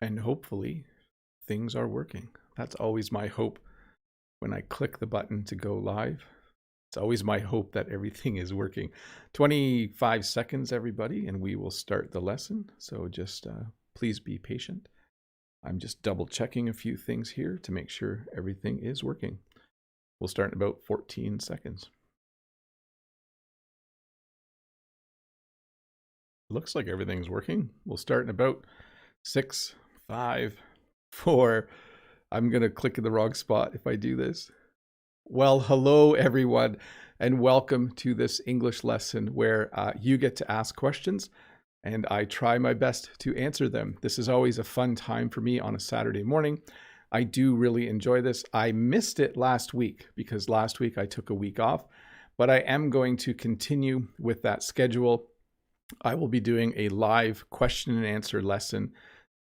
and hopefully things are working. That's always my hope when I click the button to go live. It's always my hope that everything is working. 25 seconds, everybody, and we will start the lesson. So just please be patient. I'm just double checking a few things here to make sure everything is working. We'll start in about 14 seconds. Looks like everything's working. We'll start in about 6, 5, 4. I'm going to click in the wrong spot if I do this. Well, hello everyone, and welcome to this English lesson where you get to ask questions and I try my best to answer them. This is always a fun time for me on a Saturday morning. I do really enjoy this. I missed it last week because last week I took a week off, but I am going to continue with that schedule. I will be doing a live question and answer lesson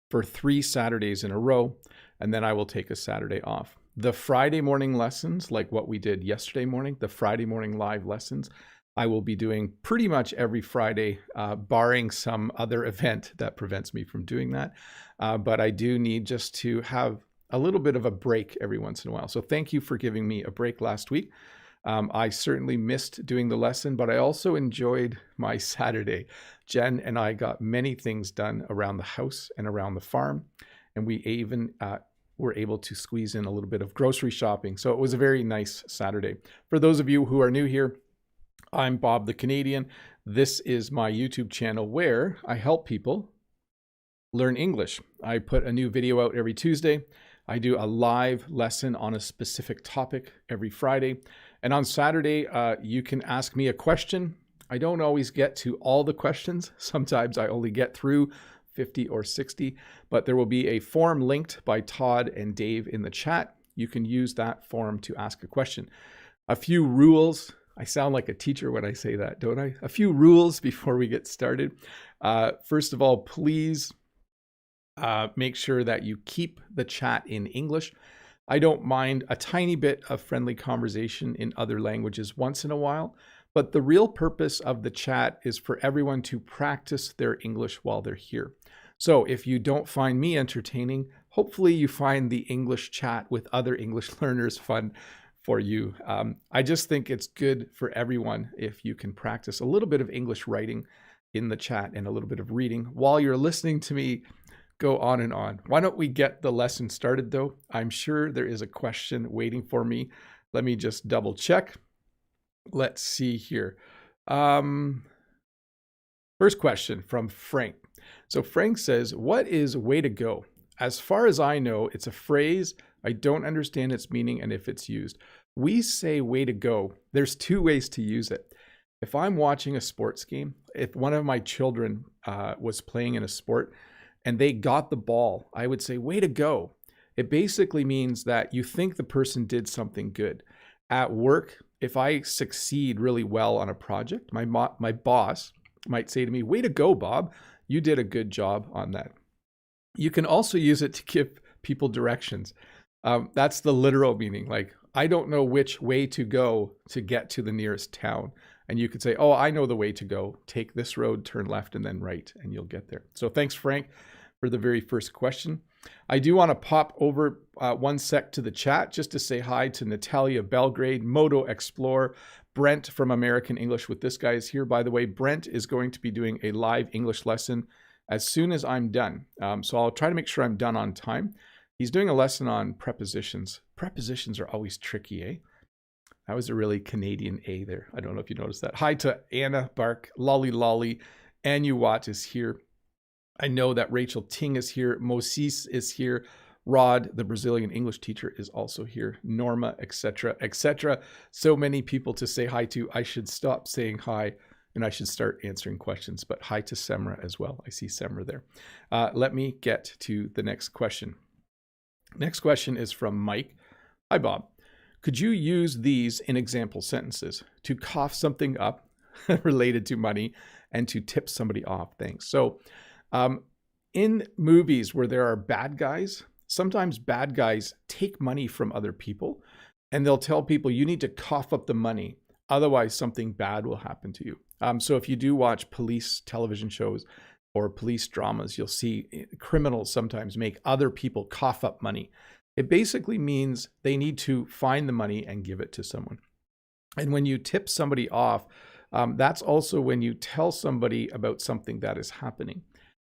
for 3 Saturdays in a row, and then I will take a Saturday off. The Friday morning lessons, like what we did yesterday morning, the Friday morning live lessons, I will be doing pretty much every Friday, barring some other event that prevents me from doing that. But I do need just to have a little bit of a break every once in a while. So thank you for giving me a break last week. I certainly missed doing the lesson, but I also enjoyed my Saturday. Jen and I got many things done around the house and around the farm, and we even were able to squeeze in a little bit of grocery shopping. So it was a very nice Saturday. For those of you who are new here, I'm Bob the Canadian. This is my YouTube channel where I help people learn English. I put a new video out every Tuesday. I do a live lesson on a specific topic every Friday. And on Saturday, you can ask me a question. I don't always get to all the questions. Sometimes I only get through 50 or 60, but there will be a form linked by Todd and Dave in the chat. You can use that form to ask a question. A few rules. I sound like a teacher when I say that, don't I? A few rules before we get started. First of all, please make sure that you keep the chat in English. I don't mind a tiny bit of friendly conversation in other languages once in a while, but the real purpose of the chat is for everyone to practice their English while they're here. So if you don't find me entertaining, hopefully you find the English chat with other English learners fun for you. I just think it's good for everyone if you can practice a little bit of English writing in the chat and a little bit of reading while you're listening to me go on and on. Why don't we get the lesson started though? I'm sure there is a question waiting for me. Let me just double check. Let's see here. First question from Frank. So Frank says, what is way to go? As far as I know, it's a phrase. I don't understand its meaning and if it's used. We say way to go. There's 2 ways to use it. If I'm watching a sports game, if one of my children was playing in a sport and they got the ball, I would say, way to go. It basically means that you think the person did something good. At work, if I succeed really well on a project, my boss might say to me, way to go, Bob. You did a good job on that. You can also use it to give people directions. That's the literal meaning. Like, I don't know which way to go to get to the nearest town. And you could say, oh, I know the way to go. Take this road, turn left, and then right, and you'll get there. So thanks, Frank, for the very first question. I do want to pop over 1 sec to the chat just to say hi to Natalia Belgrade, Moto Explore, Brent from American English with This Guy is here. By the way, Brent is going to be doing a live English lesson as soon as I'm done. So I'll try to make sure I'm done on time. He's doing a lesson on prepositions. Prepositions are always tricky, eh? That was a really Canadian A there. I don't know if you noticed that. Hi to Anna Bark, Lolly Lolly, Anu Watt is here. I know that Rachel Ting is here. Moses is here. Rod, the Brazilian English teacher, is also here. Norma, etc., etc. So many people to say hi to. I should stop saying hi and I should start answering questions. But hi to Semra as well. I see Semra there. Let me get to the next question. Next question is from Mike. Hi, Bob. Could you use these in example sentences to cough something up related to money and to tip somebody off? Thanks. So in movies where there are bad guys, sometimes bad guys take money from other people and they'll tell people you need to cough up the money. Otherwise, something bad will happen to you. So if you do watch police television shows or police dramas, you'll see criminals sometimes make other people cough up money. It basically means they need to find the money and give it to someone. And when you tip somebody off, that's also when you tell somebody about something that is happening.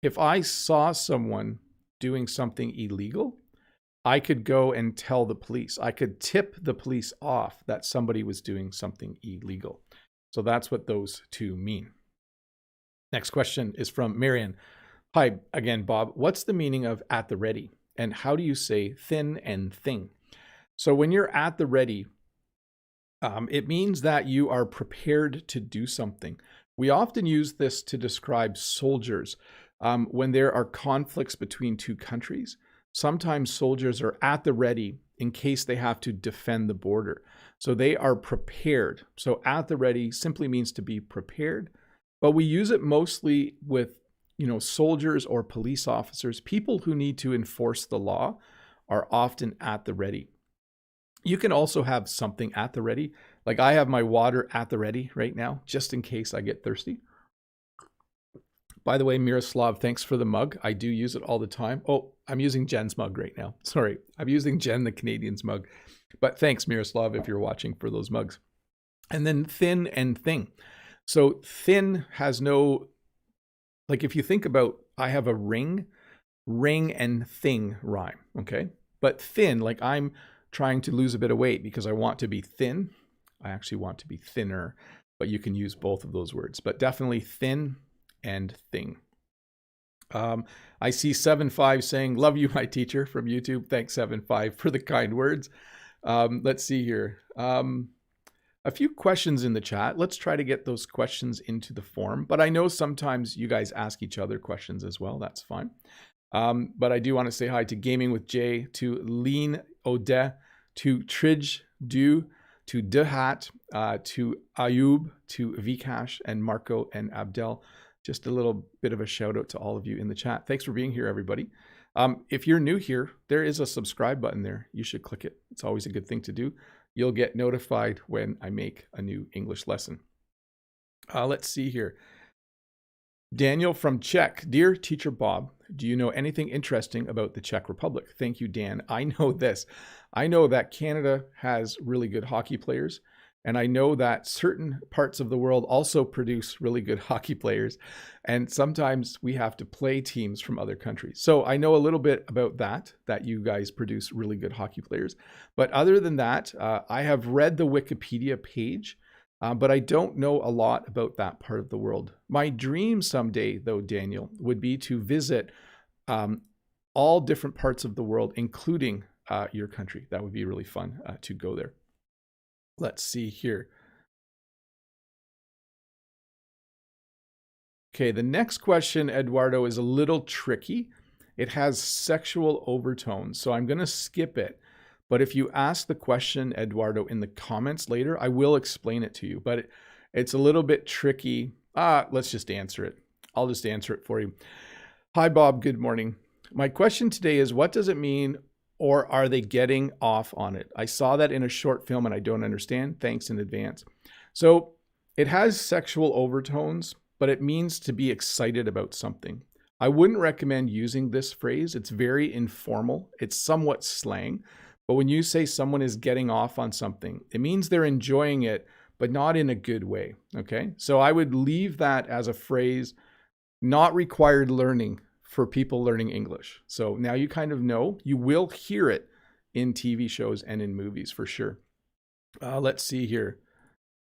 If I saw someone doing something illegal, I could go and tell the police. I could tip the police off that somebody was doing something illegal. So that's what those two mean. Next question is from Marion. Hi again, Bob. What's the meaning of at the ready? And how do you say thin and thing? So when you're at the ready, it means that you are prepared to do something. We often use this to describe soldiers. When there are conflicts between two countries, sometimes soldiers are at the ready in case they have to defend the border. So they are prepared. So at the ready simply means to be prepared, but we use it mostly with, soldiers or police officers. People who need to enforce the law are often at the ready. You can also have something at the ready. Like I have my water at the ready right now, just in case I get thirsty. By the way, Miroslav, thanks for the mug. I do use it all the time. Oh, I'm using Jen's mug right now. Sorry, I'm using Jen, the Canadian's mug. But thanks, Miroslav, if you're watching, for those mugs. And then thin and thing. So thin has no, like if you think about, I have a ring and thing rhyme, okay? But thin, like I'm trying to lose a bit of weight because I want to be thin. I actually want to be thinner, but you can use both of those words. But definitely thin and thing. I see 7.5 saying, love you, my teacher, from YouTube. Thanks, 7.5, for the kind words. Let's see here. A few questions in the chat. Let's try to get those questions into the form. But I know sometimes you guys ask each other questions as well. That's fine. But I do want to say hi to Gaming with Jay, to Lean Ode, to Tridge Du, to Dehat, to Ayub, to Vikash, and Marco and Abdel. Just a little bit of a shout out to all of you in the chat. Thanks for being here, everybody. If you're new here, there is a subscribe button there. You should click it. It's always a good thing to do. You'll get notified when I make a new English lesson. Let's see here. Daniel from Czech. Dear Teacher Bob, do you know anything interesting about the Czech Republic? Thank you, Dan. I know this. I know that Canada has really good hockey players. And I know that certain parts of the world also produce really good hockey players. And sometimes we have to play teams from other countries. So I know a little bit about that you guys produce really good hockey players. But other than that, I have read the Wikipedia page, but I don't know a lot about that part of the world. My dream someday, though, Daniel, would be to visit all different parts of the world, including your country. That would be really fun to go there. Let's see here. Okay, the next question, Eduardo, is a little tricky. It has sexual overtones, so I'm going to skip it. But if you ask the question, Eduardo, in the comments later, I will explain it to you. But it's a little bit tricky. Let's just answer it. I'll just answer it for you. Hi, Bob. Good morning. My question today is, what does it mean, or are they getting off on it? I saw that in a short film and I don't understand. Thanks in advance. So it has sexual overtones, but it means to be excited about something. I wouldn't recommend using this phrase. It's very informal. It's somewhat slang. But when you say someone is getting off on something, it means they're enjoying it, but not in a good way. Okay? So I would leave that as a phrase, not required learning for people learning English. So now you kind of know. You will hear it in TV shows and in movies for sure. Let's see here.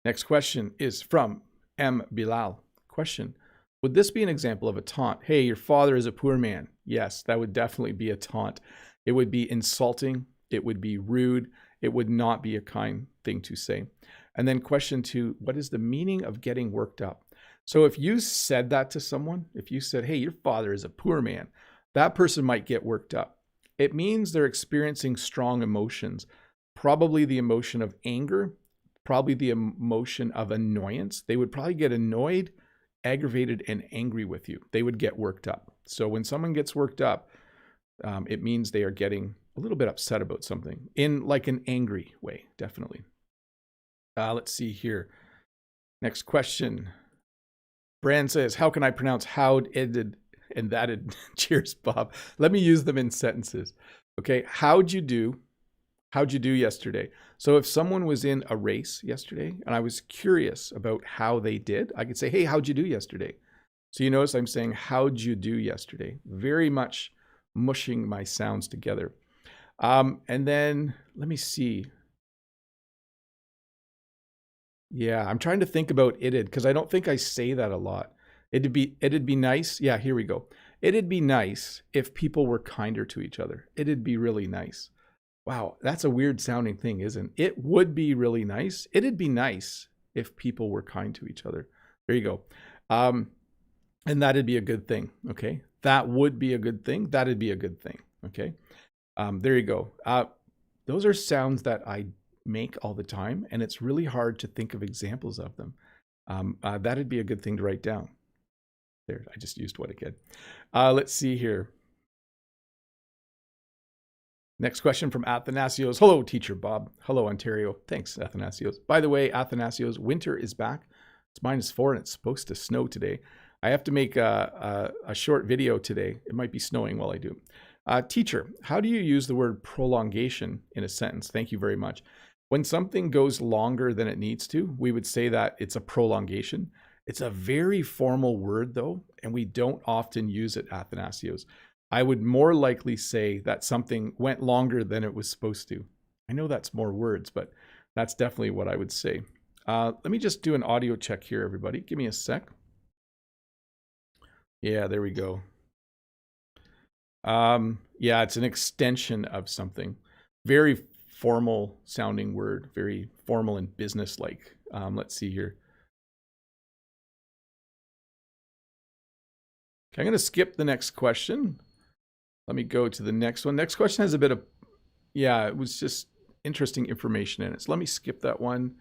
Next question is from M. Bilal. Question: would this be an example of a taunt? Hey, your father is a poor man. Yes, that would definitely be a taunt. It would be insulting. It would be rude. It would not be a kind thing to say. And then question 2, what is the meaning of getting worked up? So if you said that to someone, if you said, hey, your father is a poor man, that person might get worked up. It means they're experiencing strong emotions, probably the emotion of anger, probably the emotion of annoyance. They would probably get annoyed, aggravated, and angry with you. They would get worked up. So when someone gets worked up, it means they are getting a little bit upset about something in like an angry way, definitely. Let's see here. Next question. Brand says, how can I pronounce how'd, ended, and that'd? Cheers, Bob. Let me use them in sentences. Okay, how'd you do? How'd you do yesterday? So if someone was in a race yesterday and I was curious about how they did, I could say, hey, how'd you do yesterday? So you notice I'm saying, how'd you do yesterday? Very much mushing my sounds together. And then let me see. Yeah, I'm trying to think about it'd because I don't think I say that a lot. It'd be nice. Yeah, here we go. It'd be nice if people were kinder to each other. It'd be really nice. Wow, that's a weird sounding thing, isn't it? It would be really nice. It'd be nice if people were kind to each other. There you go. And that'd be a good thing. Okay. That would be a good thing. That'd be a good thing. Okay. There you go. Those are sounds that I make all the time, and it's really hard to think of examples of them. That'd be a good thing to write down. There, I just used what again. Let's see here. Next question from Athanasios. Hello, Teacher Bob. Hello, Ontario. Thanks, Athanasios. By the way, Athanasios, winter is back. It's -4 and it's supposed to snow today. I have to make a short video today. It might be snowing while I do. Teacher, how do you use the word prolongation in a sentence? Thank you very much. When something goes longer than it needs to, we would say that it's a prolongation. It's a very formal word though, and we don't often use it, Athanasios. I would more likely say that something went longer than it was supposed to. I know that's more words, but that's definitely what I would say. Let me just do an audio check here, everybody. Give me a sec. Yeah, there we go. Yeah, it's an extension of something. Very formal sounding word, very formal and business-like. Let's see here. Okay, I'm going to skip the next question. Let me go to the next one. Next question has a bit of, yeah, it was just interesting information in it. So let me skip that one.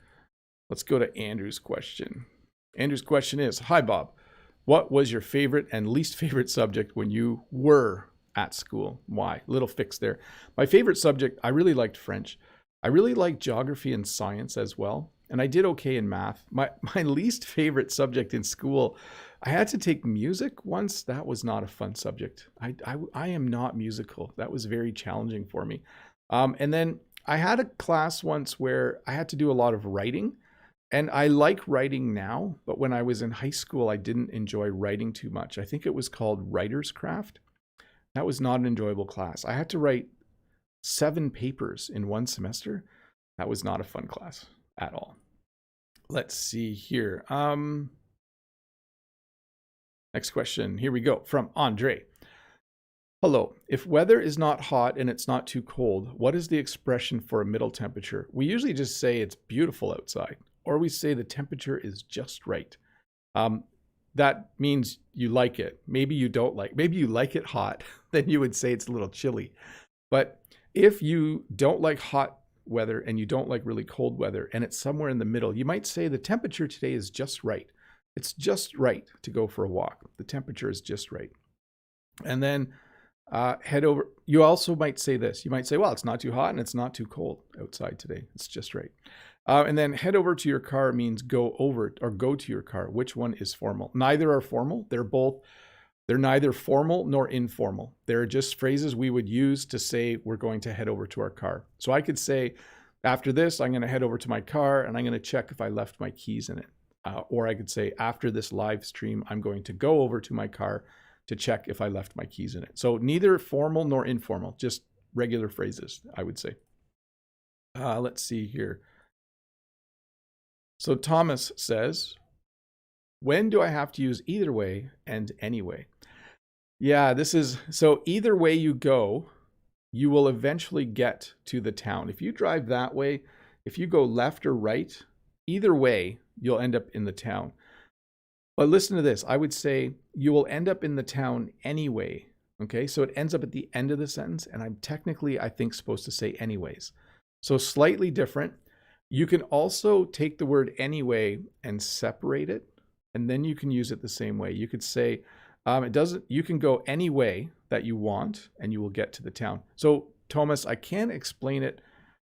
Let's go to Andrew's question. Andrew's question is, hi, Bob. What was your favorite and least favorite subject when you were at school? Why? Little fix there. My favorite subject, I really liked French. I really liked geography and science as well. And I did okay in math. My least favorite subject in school, I had to take music once. That was not a fun subject. I am not musical. That was very challenging for me. And then I had a class once where I had to do a lot of writing. And I like writing now, but when I was in high school, I didn't enjoy writing too much. I think it was called Writer's Craft. That was not an enjoyable class. I had to write 7 papers in one semester. That was not a fun class at all. Let's see here. Next question. Here we go from Andre. Hello. If weather is not hot and it's not too cold, what is the expression for a middle temperature? We usually just say it's beautiful outside, or we say the temperature is just right. That means you like it. Maybe you don't like, maybe you like it hot, then you would say it's a little chilly. But if you don't like hot weather and you don't like really cold weather and it's somewhere in the middle, you might say the temperature today is just right. It's just right to go for a walk. The temperature is just right. And then head over. You also might say this. You might say, well, it's not too hot and it's not too cold outside today. It's just right. And then head over to your car means go over or go to your car. Which one is formal? Neither are formal. They're neither formal nor informal. They're just phrases we would use to say we're going to head over to our car. So I could say, after this, I'm going to head over to my car and I'm going to check if I left my keys in it. Or I could say, after this live stream, I'm going to go over to my car to check if I left my keys in it. So neither formal nor informal, just regular phrases, I would say. Let's see here. So Thomas says, when do I have to use either way and anyway? Yeah, this is, so either way you go, you will eventually get to the town. If you drive that way, if you go left or right, either way, you'll end up in the town. But listen to this. I would say you will end up in the town anyway. Okay, so it ends up at the end of the sentence, and I'm technically, I think, supposed to say anyways. So slightly different. You can also take the word anyway and separate it, and then you can use it the same way. You could say, you can go any way that you want, and you will get to the town. So Thomas, I can't explain it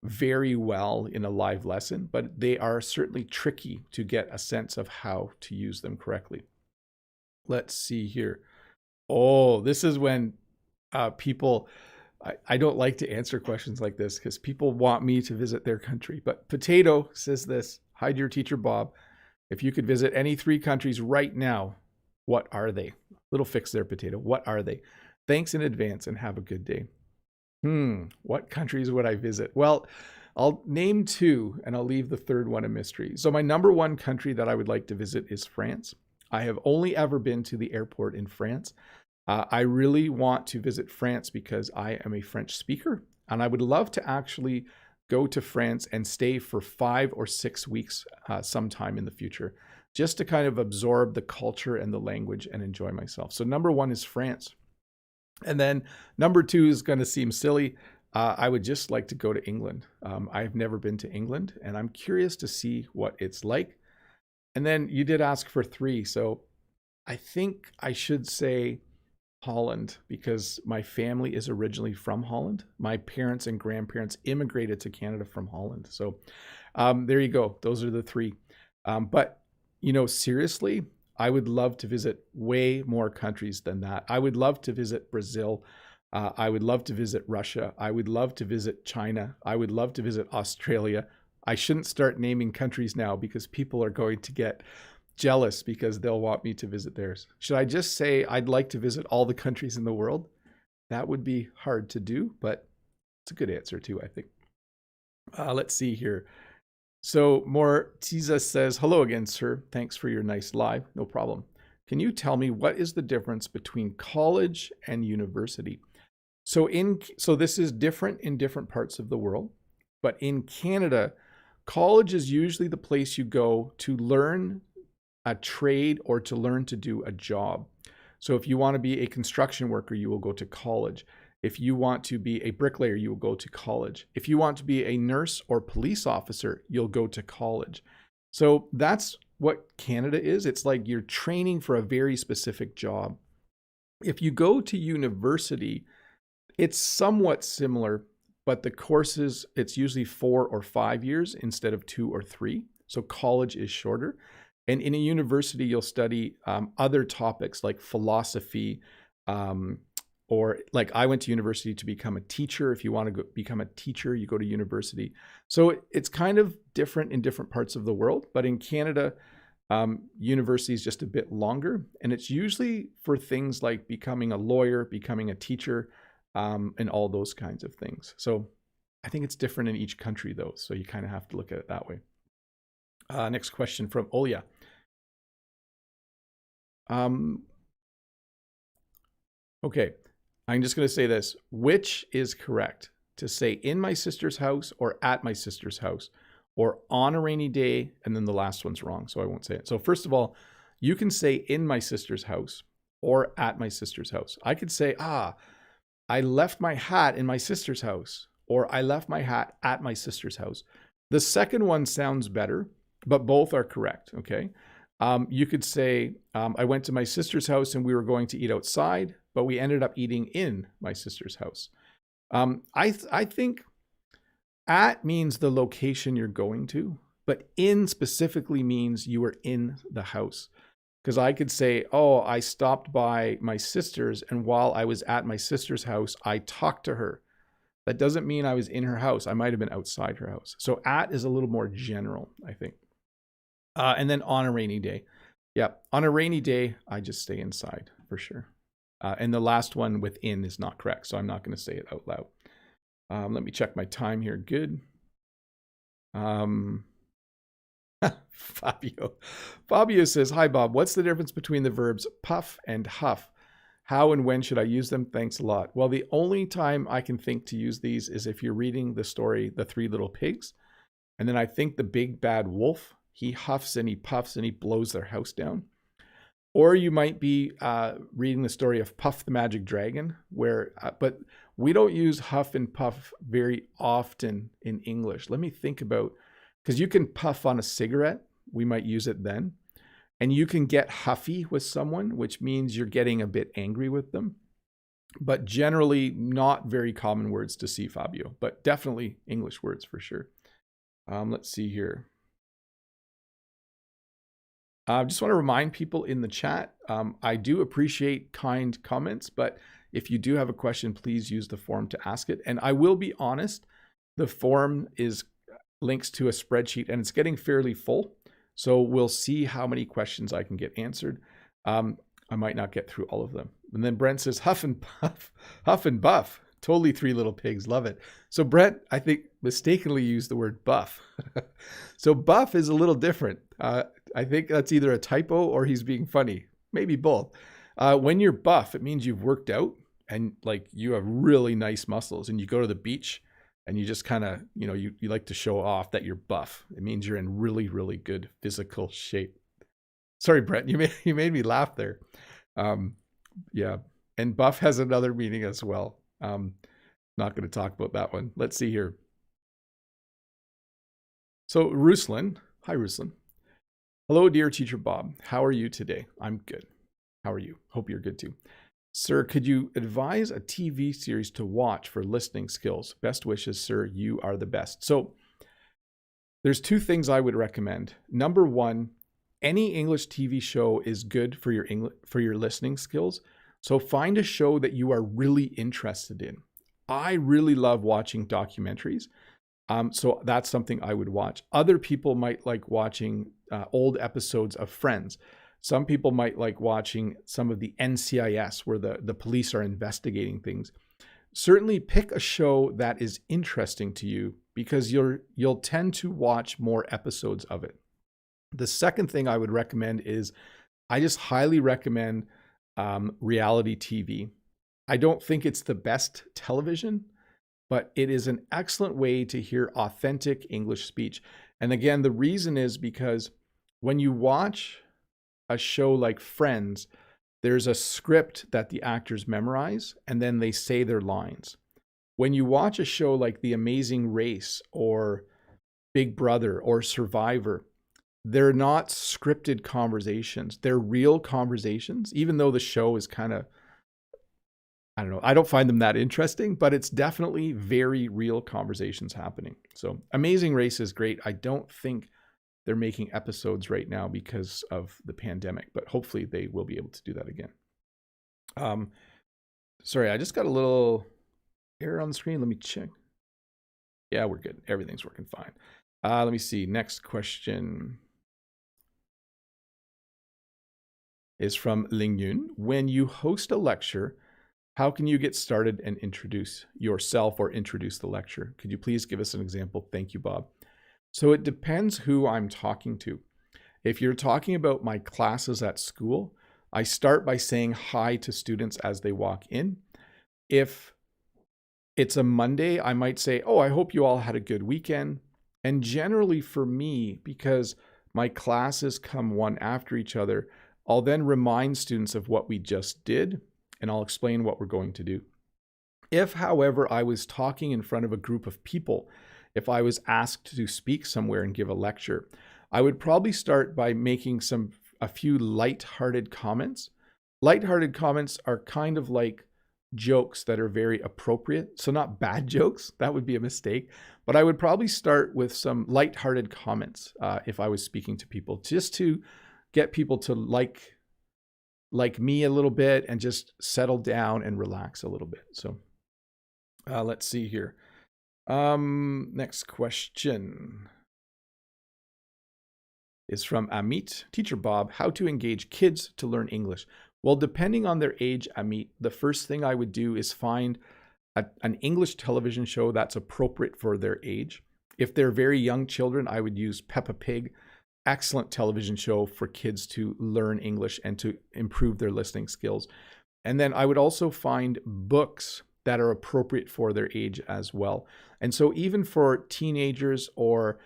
very well in a live lesson, but they are certainly tricky to get a sense of how to use them correctly. Let's see here. Oh, this is when people, I don't like to answer questions like this because people want me to visit their country. But Potato says this, hi dear teacher Bob, if you could visit any 3 countries right now, what are they? Little fix there, Potato. What are they? Thanks in advance and have a good day. What countries would I visit? Well, I'll name 2 and I'll leave the third one a mystery. So my number 1 country that I would like to visit is France. I have only ever been to the airport in France. I really want to visit France because I am a French speaker and I would love to actually go to France and stay for 5 or 6 weeks sometime in the future, just to kind of absorb the culture and the language and enjoy myself. So number 1 is France. And then number 2 is going to seem silly. I would just like to go to England. I've never been to England and I'm curious to see what it's like. And then you did ask for 3. So I think I should say Holland because my family is originally from Holland. My parents and grandparents immigrated to Canada from Holland. So there you go. Those are the 3. But, you know, seriously, I would love to visit way more countries than that. I would love to visit Brazil. I would love to visit Russia. I would love to visit China. I would love to visit Australia. I shouldn't start naming countries now because people are going to get jealous because they'll want me to visit theirs. Should I just say I'd like to visit all the countries in the world? That would be hard to do, but it's a good answer too, I think. Let's see here. So Mortiza says, hello again, sir. Thanks for your nice live. No problem. Can you tell me what is the difference between college and university? So this is different in different parts of the world, but in Canada, college is usually the place you go to learn a trade or to learn to do a job. So if you want to be a construction worker, you will go to college. If you want to be a bricklayer, you will go to college. If you want to be a nurse or police officer, you'll go to college. So that's what Canada is. It's like you're training for a very specific job. If you go to university, it's somewhat similar, but the courses, it's usually 4 or 5 years instead of 2 or 3. So college is shorter. And in a university, you'll study other topics like philosophy, or like I went to university to become a teacher. If you want to become a teacher, you go to university. So it's kind of different in different parts of the world. But in Canada, university is just a bit longer. And it's usually for things like becoming a lawyer, becoming a teacher, and all those kinds of things. So I think it's different in each country, though. So you kind of have to look at it that way. Next question from Olya. Okay, I'm just going to say this. Which is correct? To say in my sister's house or at my sister's house or on a rainy day, and then the last one's wrong, so I won't say it. So first of all, you can say in my sister's house or at my sister's house. I could say, I left my hat in my sister's house, or I left my hat at my sister's house. The second one sounds better, but both are correct, okay? You could say, I went to my sister's house and we were going to eat outside, but we ended up eating in my sister's house. I think at means the location you're going to, but in specifically means you were in the house. Because I could say, oh, I stopped by my sister's, and while I was at my sister's house, I talked to her. That doesn't mean I was in her house. I might have been outside her house. So at is a little more general, I think. And then on a rainy day. Yeah, on a rainy day, I just stay inside for sure. And the last one within is not correct, so I'm not going to say it out loud. Let me check my time here. Good. Fabio says, hi, Bob. What's the difference between the verbs puff and huff? How and when should I use them? Thanks a lot. Well, the only time I can think to use these is if you're reading the story, The Three Little Pigs. And then I think the big bad wolf, he huffs and he puffs and he blows their house down. Or you might be reading the story of Puff the Magic Dragon, where, but we don't use huff and puff very often in English. Let me think about, because you can puff on a cigarette, we might use it then. And you can get huffy with someone, which means you're getting a bit angry with them. But generally not very common words to see, Fabio, but definitely English words for sure. Let's see here. I just want to remind people in the chat, I do appreciate kind comments, but if you do have a question, please use the form to ask it. And I will be honest, the form is links to a spreadsheet and it's getting fairly full. So we'll see how many questions I can get answered. I might not get through all of them. And then Brent says, huff and puff, huff and buff. Totally Three Little Pigs. Love it. So Brent, I think, mistakenly used the word buff. So buff is a little different. I think that's either a typo or he's being funny. Maybe both. When you're buff, it means you've worked out and like you have really nice muscles and you go to the beach and you just kind of, you like to show off that you're buff. It means you're in really, really good physical shape. Sorry, Brent, you made me laugh there. Yeah. And buff has another meaning as well. Not going to talk about that one. Let's see here. So Ruslan, hi Ruslan. Hello, dear teacher Bob. How are you today? I'm good. How are you? Hope you're good too. Sir, could you advise a TV series to watch for listening skills? Best wishes, sir. You are the best. So there's two things I would recommend. Number one, any English TV show is good for your listening skills. So find a show that you are really interested in. I really love watching documentaries. So that's something I would watch. Other people might like watching old episodes of Friends. Some people might like watching some of the NCIS where the police are investigating things. Certainly pick a show that is interesting to you because you'll tend to watch more episodes of it. The second thing I would recommend is I just highly recommend reality TV. I don't think it's the best television, but it is an excellent way to hear authentic English speech. And again, the reason is because when you watch a show like Friends, there's a script that the actors memorize and then they say their lines. When you watch a show like The Amazing Race or Big Brother or Survivor, they're not scripted conversations. They're real conversations, even though the show is kind of, I don't know, I don't find them that interesting, but it's definitely very real conversations happening. So Amazing Race is great. I don't think they're making episodes right now because of the pandemic, but hopefully they will be able to do that again. Sorry, I just got a little error on the screen. Let me check. Yeah, we're good. Everything's working fine. Let me see. Next question is from Linyun. When you host a lecture, how can you get started and introduce yourself or introduce the lecture? Could you please give us an example? Thank you, Bob. So it depends who I'm talking to. If you're talking about my classes at school, I start by saying hi to students as they walk in. If it's a Monday, I might say, oh, I hope you all had a good weekend. And generally for me, because my classes come one after each other, I'll then remind students of what we just did, and I'll explain what we're going to do. If, however, I was talking in front of a group of people, if I was asked to speak somewhere and give a lecture, I would probably start by making a few light-hearted comments. Light-hearted comments are kind of like jokes that are very appropriate. So not bad jokes, that would be a mistake, but I would probably start with some light-hearted comments if I was speaking to people, just to get people to like me a little bit and just settle down and relax a little bit. So let's see here. Next question is from Amit. Teacher Bob, how to engage kids to learn English? Well, depending on their age, Amit, the first thing I would do is find an English television show that's appropriate for their age. If they're very young children, I would use Peppa Pig. Excellent television show for kids to learn English and to improve their listening skills. And then I would also find books that are appropriate for their age as well. And so even for teenagers or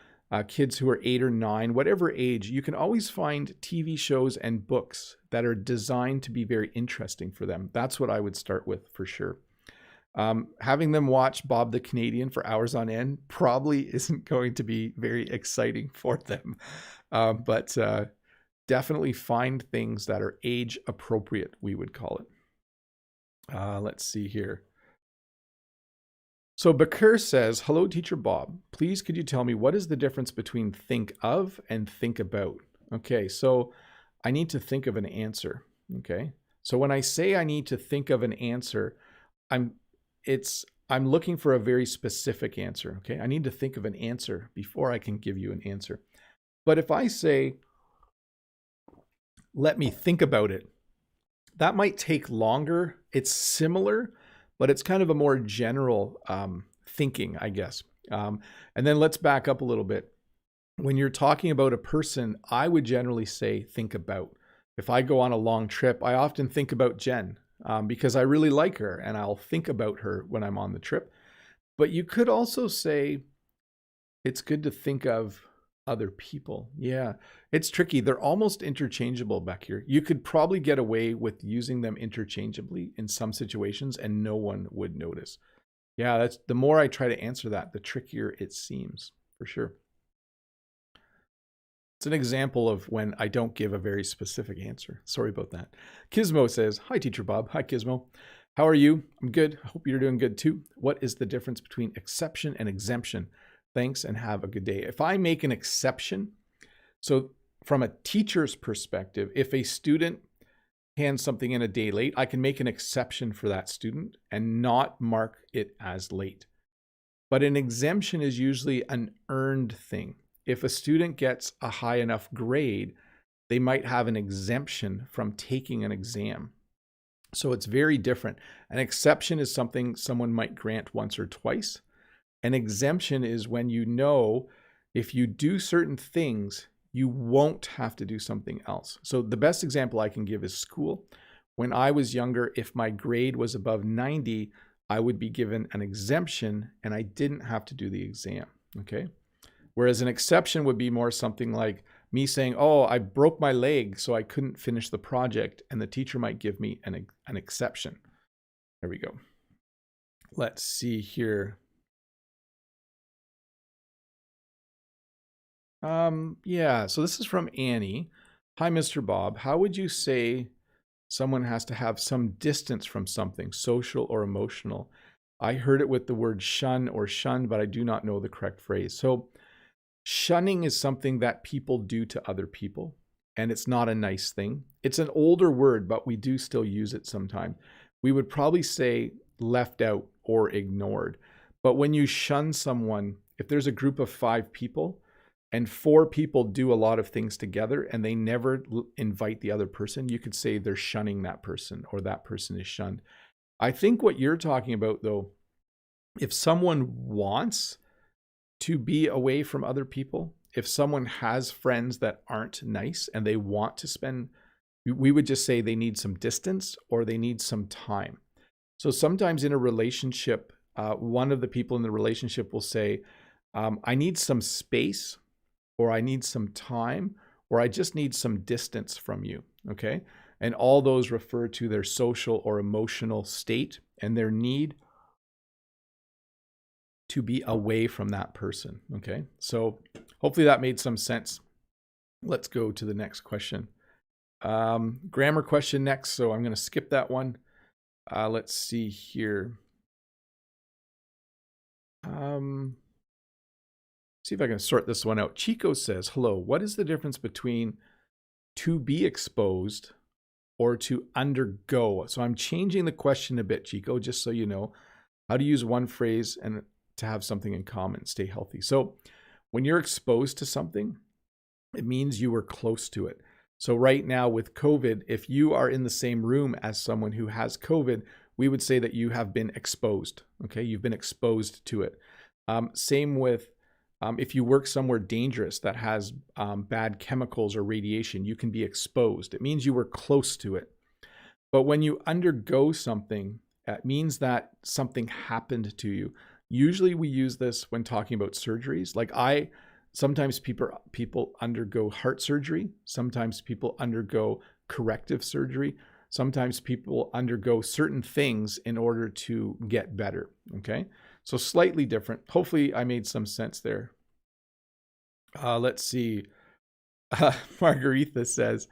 kids who are 8 or 9, whatever age, you can always find TV shows and books that are designed to be very interesting for them. That's what I would start with for sure. Having them watch Bob the Canadian for hours on end probably isn't going to be very exciting for them. But definitely find things that are age appropriate, we would call it. Let's see here. So Bakir says, hello, Teacher Bob. Please, could you tell me what is the difference between think of and think about? Okay, so I need to think of an answer. Okay. So when I say I need to think of an answer, I'm looking for a very specific answer. Okay. I need to think of an answer before I can give you an answer. But if I say, let me think about it, that might take longer. It's similar, but it's kind of a more general thinking, I guess. And then let's back up a little bit. When you're talking about a person, I would generally say think about. If I go on a long trip, I often think about Jen because I really like her and I'll think about her when I'm on the trip. But you could also say it's good to think of other people. Yeah, it's tricky. They're almost interchangeable back here. You could probably get away with using them interchangeably in some situations and no one would notice. Yeah, that's the more I try to answer that, the trickier it seems, for sure. It's an example of when I don't give a very specific answer. Sorry about that. Gizmo says, hi, Teacher Bob. Hi, Gizmo. How are you? I'm good. I hope you're doing good too. What is the difference between exception and exemption? Thanks and have a good day. If I make an exception, so from a teacher's perspective, if a student hands something in a day late, I can make an exception for that student and not mark it as late. But an exemption is usually an earned thing. If a student gets a high enough grade, they might have an exemption from taking an exam. So it's very different. An exception is something someone might grant once or twice. An exemption is when you know if you do certain things, you won't have to do something else. So the best example I can give is school. When I was younger, if my grade was above 90, I would be given an exemption and I didn't have to do the exam, okay? Whereas an exception would be more something like me saying, oh, I broke my leg, so I couldn't finish the project, and the teacher might give me an exception. There we go. Let's see here. Yeah, so this is from Annie. Hi, Mr. Bob. How would you say someone has to have some distance from something, social or emotional? I heard it with the word shun or shunned, but I do not know the correct phrase. So shunning is something that people do to other people, and it's not a nice thing. It's an older word, but we do still use it sometimes. We would probably say left out or ignored. But when you shun someone, if there's a group of 5 people and 4 people do a lot of things together and they never invite the other person, you could say they're shunning that person or that person is shunned. I think what you're talking about, though, if someone wants to be away from other people, if someone has friends that aren't nice and they want to spend, we would just say they need some distance or they need some time. So sometimes in a relationship, one of the people in the relationship will say, I need some space, or I need some time, or I just need some distance from you, okay? And all those refer to their social or emotional state and their need to be away from that person, okay? So hopefully that made some sense. Let's go to the next question. Grammar question next, so I'm going to skip that one. Let's see here. See if I can sort this one out. Chico says, hello, what is the difference between to be exposed or to undergo? So I'm changing the question a bit, Chico, just so you know how to use one phrase and to have something in common, stay healthy. So when you're exposed to something, it means you were close to it. So right now with COVID, if you are in the same room as someone who has COVID, we would say that you have been exposed, okay? You've been exposed to it. Same with if you work somewhere dangerous that has bad chemicals or radiation, you can be exposed. It means you were close to it. But when you undergo something, it means that something happened to you. Usually we use this when talking about surgeries. Like sometimes people undergo heart surgery. Sometimes people undergo corrective surgery. Sometimes people undergo certain things in order to get better, okay? So slightly different. Hopefully I made some sense there. Let's see. Margaretha says,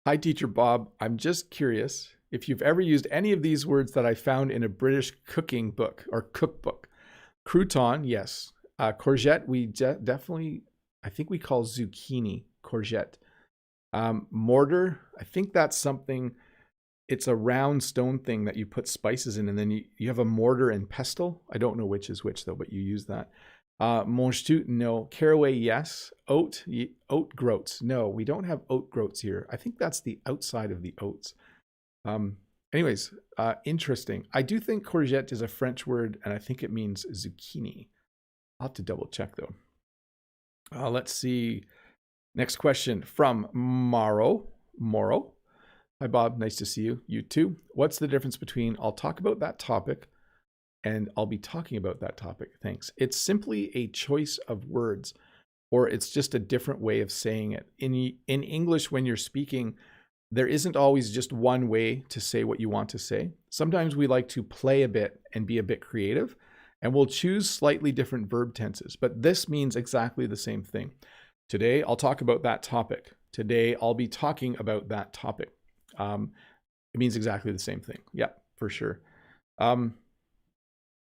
hi, Teacher Bob. I'm just curious if you've ever used any of these words that I found in a British cooking book or cookbook. Crouton, yes. Courgette, we definitely, I think we call zucchini courgette. Mortar, I think that's something, it's a round stone thing that you put spices in, and then you have a mortar and pestle. I don't know which is which though, but you use that. Monchtout, no. Caraway, yes. Oat groats. No, we don't have oat groats here. I think that's the outside of the oats. Anyways, interesting. I do think courgette is a French word, and I think it means zucchini. I'll have to double check though. Let's see. Next question from Moro. Hi, Bob. Nice to see you. You too. What's the difference between I'll talk about that topic and I'll be talking about that topic? Thanks. It's simply a choice of words, or it's just a different way of saying it. In English, when you're speaking, there isn't always just one way to say what you want to say. Sometimes we like to play a bit and be a bit creative, and we'll choose slightly different verb tenses, but this means exactly the same thing. Today, I'll talk about that topic. Today, I'll be talking about that topic. It means exactly the same thing. Yeah, for sure. And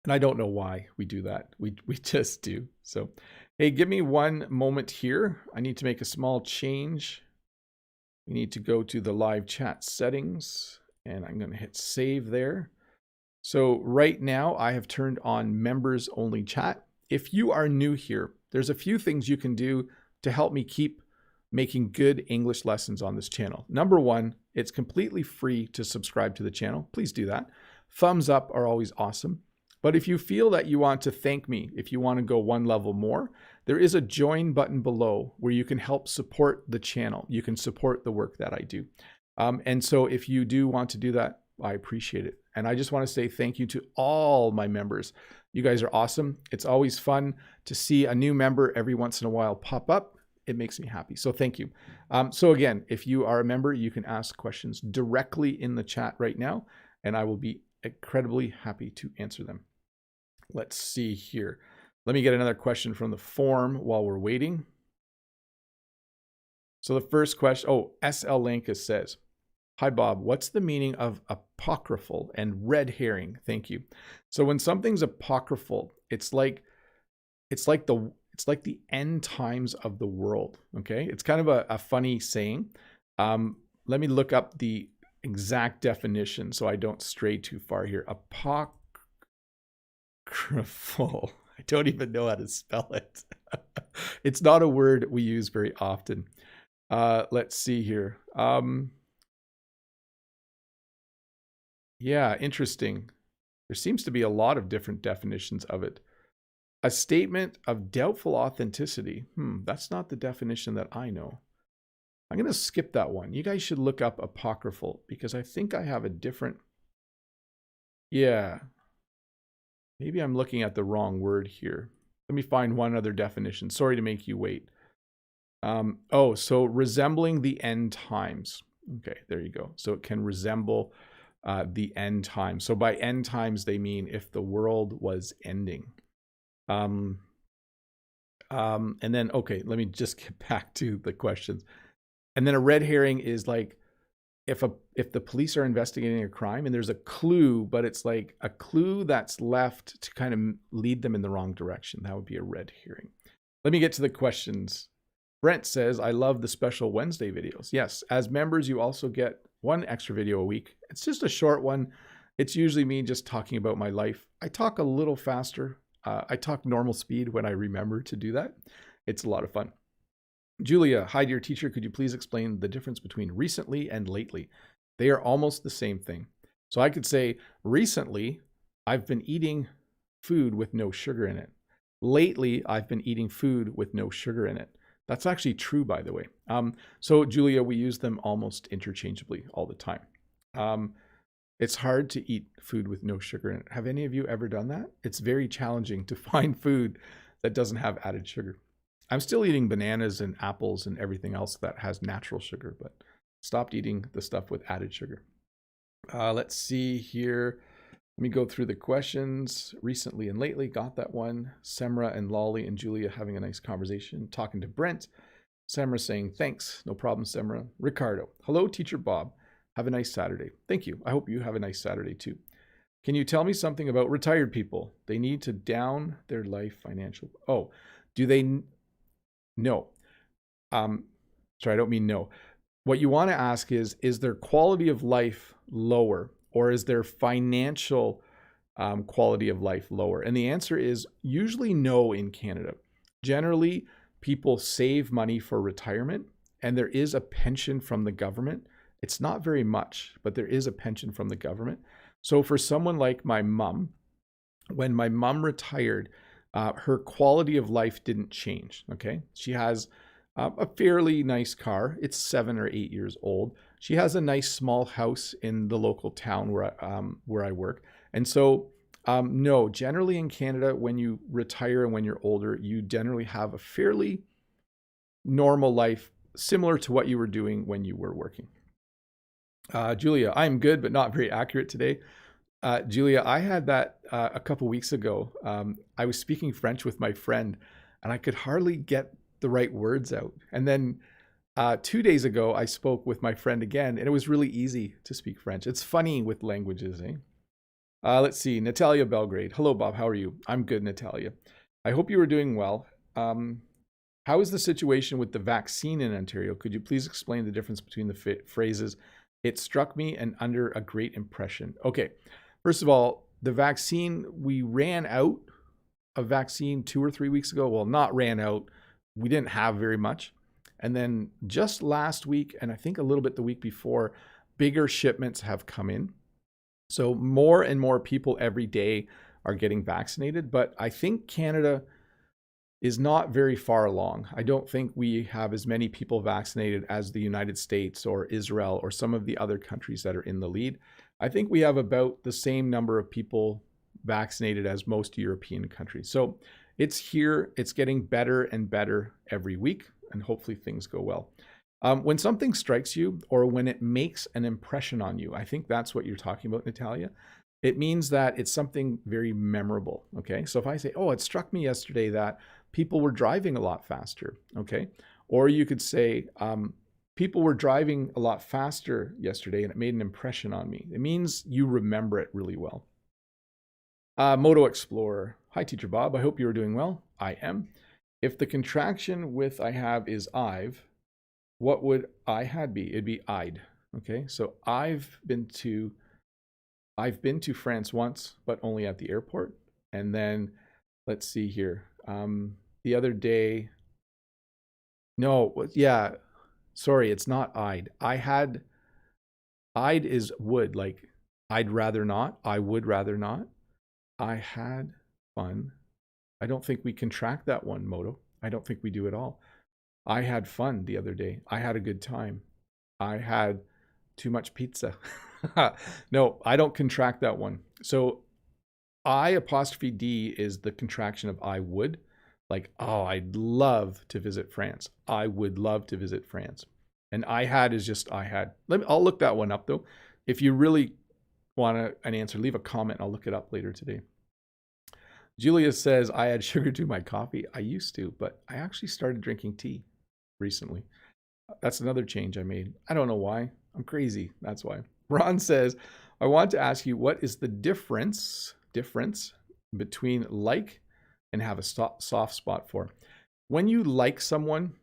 I don't know why we do that. We just do. So, hey, give me one moment here. I need to make a small change. We need to go to the live chat settings, and I'm going to hit save there. So right now I have turned on members only chat. If you are new here, there's a few things you can do to help me keep making good English lessons on this channel. Number one, it's completely free to subscribe to the channel. Please do that. Thumbs up are always awesome. But if you feel that you want to thank me, if you want to go one level more, there is a join button below where you can help support the channel. You can support the work that I do. And so if you do want to do that, I appreciate it. And I just want to say thank you to all my members. You guys are awesome. It's always fun to see a new member every once in a while pop up. It makes me happy. So thank you. So again, if you are a member, you can ask questions directly in the chat right now, and I will be incredibly happy to answer them. Let's see here. Let me get another question from the form while we're waiting. So the first question, SL Lanka says, hi, Bob, what's the meaning of apocryphal and red herring? Thank you. So when something's apocryphal, it's like the end times of the world. Okay. It's kind of a funny saying. Let me look up the exact definition so I don't stray too far here. Apocryphal. I don't even know how to spell it. It's not a word we use very often. Let's see here. Yeah, interesting. There seems to be a lot of different definitions of it. A statement of doubtful authenticity. That's not the definition that I know. I'm going to skip that one. You guys should look up apocryphal because I think I have a different. Yeah. Maybe I'm looking at the wrong word here. Let me find one other definition. Sorry to make you wait. So resembling the end times. Okay, there you go. So it can resemble the end times. So by end times, they mean if the world was ending. And then, okay, let me just get back to the questions. And then a red herring is like if the police are investigating a crime and there's a clue, but it's like a clue that's left to kind of lead them in the wrong direction. That would be a red herring. Let me get to the questions. Brent says, I love the special Wednesday videos. Yes, as members, you also get one extra video a week. It's just a short one. It's usually me just talking about my life. I talk a little faster. I talk normal speed when I remember to do that. It's a lot of fun. Julia, hi dear teacher, could you please explain the difference between recently and lately? They are almost the same thing. So I could say, recently, I've been eating food with no sugar in it. Lately, I've been eating food with no sugar in it. That's actually true, by the way. So Julia, we use them almost interchangeably all the time. It's hard to eat food with no sugar in it. Have any of you ever done that? It's very challenging to find food that doesn't have added sugar. I'm still eating bananas and apples and everything else that has natural sugar, but stopped eating the stuff with added sugar. Let's see here. Let me go through the questions. Recently and lately, got that one. Semra and Lolly and Julia having a nice conversation, talking to Brent. Semra saying, thanks. No problem, Semra. Ricardo, hello, Teacher Bob. Have a nice Saturday. Thank you. I hope you have a nice Saturday too. Can you tell me something about retired people? They need to down their life financial. Oh, do they? No. Sorry, I don't mean no. What you want to ask is their quality of life lower, or is their financial quality of life lower? And the answer is usually no in Canada. Generally, people save money for retirement, and there is a pension from the government. It's not very much, but there is a pension from the government. So for someone like my mom, when my mom retired, her quality of life didn't change. Okay. She has a fairly nice car. It's 7 or 8 years old. She has a nice small house in the local town where I work. And so, no, generally in Canada, when you retire and when you're older, you generally have a fairly normal life, similar to what you were doing when you were working. Julia, I'm good, but not very accurate today. Julia, I had that a couple weeks ago. I was speaking French with my friend, and I could hardly get the right words out. And then 2 days ago, I spoke with my friend again, and it was really easy to speak French. It's funny with languages, eh? Let's see. Natalia Belgrade. Hello, Bob. How are you? I'm good, Natalia. I hope you are doing well. How is the situation with the vaccine in Ontario? Could you please explain the difference between the phrases? It struck me and under a great impression. Okay. First of all, the vaccine, we ran out of vaccine 2 or 3 weeks ago. Well, not ran out. We didn't have very much. And then just last week, and I think a little bit the week before, bigger shipments have come in. So more and more people every day are getting vaccinated. But I think Canada is not very far along. I don't think we have as many people vaccinated as the United States or Israel or some of the other countries that are in the lead. I think we have about the same number of people vaccinated as most European countries. So it's here, it's getting better and better every week, and hopefully things go well. When something strikes you or when it makes an impression on you, I think that's what you're talking about, Natalia. It means that it's something very memorable, okay? So if I say, oh, it struck me yesterday that people were driving a lot faster, okay? Or you could say, people were driving a lot faster yesterday and it made an impression on me. It means you remember it really well. Moto Explorer. Hi, Teacher Bob. I hope you are doing well. I am. If the contraction with I have is I've, what would I had be? It'd be I'd. Okay, so I've been to France once, but only at the airport. And then let's see here. The other day, no, yeah, sorry, it's not I'd. I'd is would, like I'd rather not, I would rather not. I had fun. I don't think we contract that one, Moto. I don't think we do at all. I had fun the other day. I had a good time. I had too much pizza. No, I don't contract that one. So I apostrophe D is the contraction of I would. Like, oh, I'd love to visit France. I would love to visit France. And I had is just I had. I'll look that one up though. If you really want an answer, leave a comment. I'll look it up later today. Julia says, I add sugar to my coffee. I used to, but I actually started drinking tea recently. That's another change I made. I don't know why. I'm crazy. That's why. Ron says, I want to ask you, what is the difference between like and have a soft spot for? When you like someone,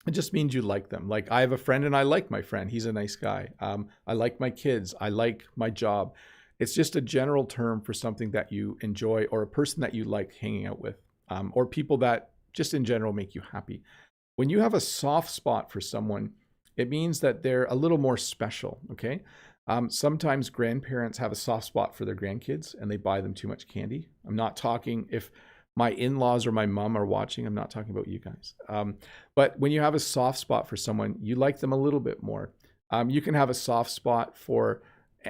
it just means you like them. Like I have a friend and I like my friend. He's a nice guy. I like my kids. I like my job. It's just a general term for something that you enjoy or a person that you like hanging out with, or people that just in general make you happy. When you have a soft spot for someone, it means that they're a little more special, okay? Sometimes grandparents have a soft spot for their grandkids and they buy them too much candy. I'm not talking, if my in-laws or my mom are watching, I'm not talking about you guys. But when you have a soft spot for someone, you like them a little bit more. You can have a soft spot for